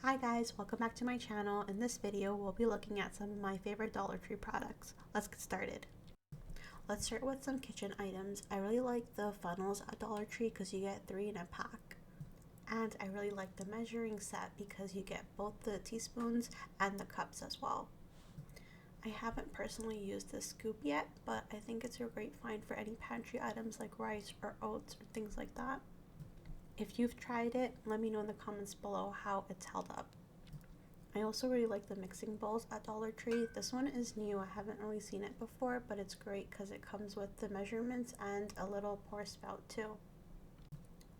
Hi guys, welcome back to my channel. In this video, we'll be looking at some of my favorite Dollar Tree products. Let's get started. Let's start with some kitchen items. I really like the funnels at Dollar Tree because you get 3 in a pack. And I really like the measuring set because you get both the teaspoons and the cups as well. I haven't personally used this scoop yet, but I think it's a great find for any pantry items like rice or oats or things like that. If you've tried it, let me know in the comments below how it's held up. I also really like the mixing bowls at Dollar Tree. This one is new. I haven't really seen it before, but it's great because it comes with the measurements and a little pour spout too.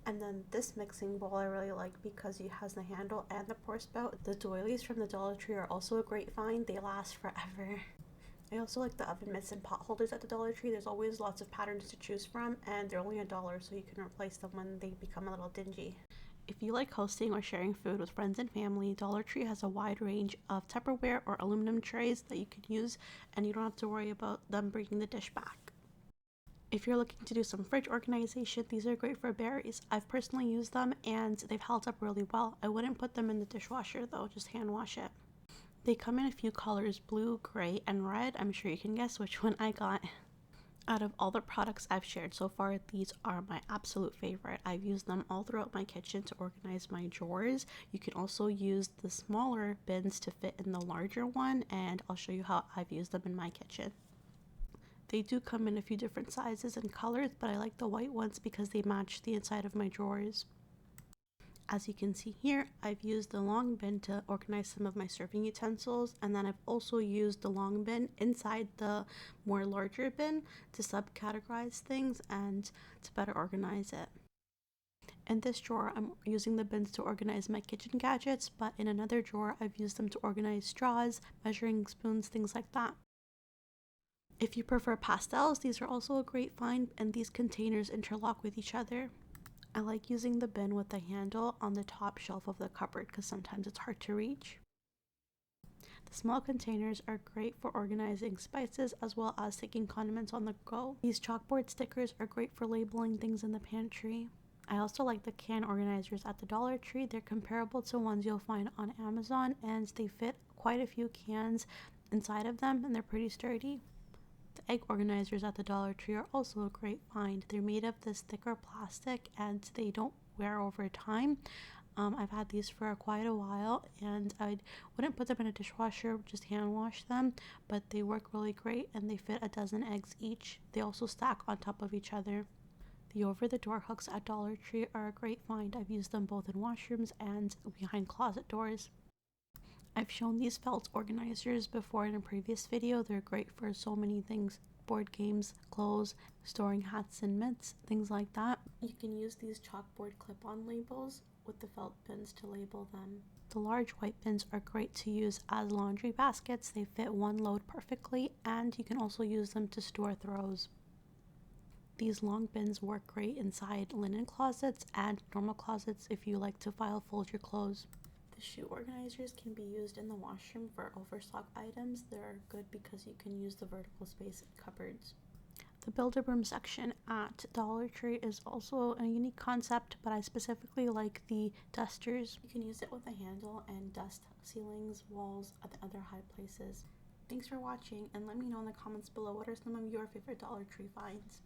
And then this mixing bowl I really like because it has the handle and the pour spout. The doilies from the Dollar Tree are also a great find. They last forever. I also like the oven mitts and pot holders at the Dollar Tree. There's always lots of patterns to choose from, and they're only $1, so you can replace them when they become a little dingy. If you like hosting or sharing food with friends and family, Dollar Tree has a wide range of Tupperware or aluminum trays that you can use, and you don't have to worry about them bringing the dish back. If you're looking to do some fridge organization, these are great for berries. I've personally used them, and they've held up really well. I wouldn't put them in the dishwasher though, just hand wash it. They come in a few colors, blue, gray, and red. I'm sure you can guess which one I got. Out of all the products I've shared so far, these are my absolute favorite. I've used them all throughout my kitchen to organize my drawers. You can also use the smaller bins to fit in the larger one, and I'll show you how I've used them in my kitchen. They do come in a few different sizes and colors, but I like the white ones because they match the inside of my drawers. As you can see here, I've used the long bin to organize some of my serving utensils, and then I've also used the long bin inside the more larger bin to subcategorize things and to better organize it. In this drawer, I'm using the bins to organize my kitchen gadgets, but in another drawer, I've used them to organize straws, measuring spoons, things like that. If you prefer pastels, these are also a great find, and these containers interlock with each other. I like using the bin with the handle on the top shelf of the cupboard because sometimes it's hard to reach. The small containers are great for organizing spices as well as taking condiments on the go. These chalkboard stickers are great for labeling things in the pantry. I also like the can organizers at the Dollar Tree. They're comparable to ones you'll find on Amazon, and they fit quite a few cans inside of them, and they're pretty sturdy. The egg organizers at the Dollar Tree are also a great find. They're made of this thicker plastic and they don't wear over time. I've had these for quite a while, and I wouldn't put them in a dishwasher, just hand wash them, but they work really great and they fit a dozen eggs each. They also stack on top of each other. The over-the-door hooks at Dollar Tree are a great find. I've used them both in washrooms and behind closet doors. I've shown these felt organizers before in a previous video. They're great for so many things: board games, clothes, storing hats and mitts, things like that. You can use these chalkboard clip-on labels with the felt pins to label them. The large white bins are great to use as laundry baskets. They fit one load perfectly, and you can also use them to store throws. These long bins work great inside linen closets and normal closets if you like to file fold your clothes. The shoe organizers can be used in the washroom for overstock items. They're good because you can use the vertical space in cupboards. The Build-A-Broom section at Dollar Tree is also a unique concept, but I specifically like the dusters. You can use it with a handle and dust ceilings, walls, and other high places. Thanks for watching, and let me know in the comments below what are some of your favorite Dollar Tree finds.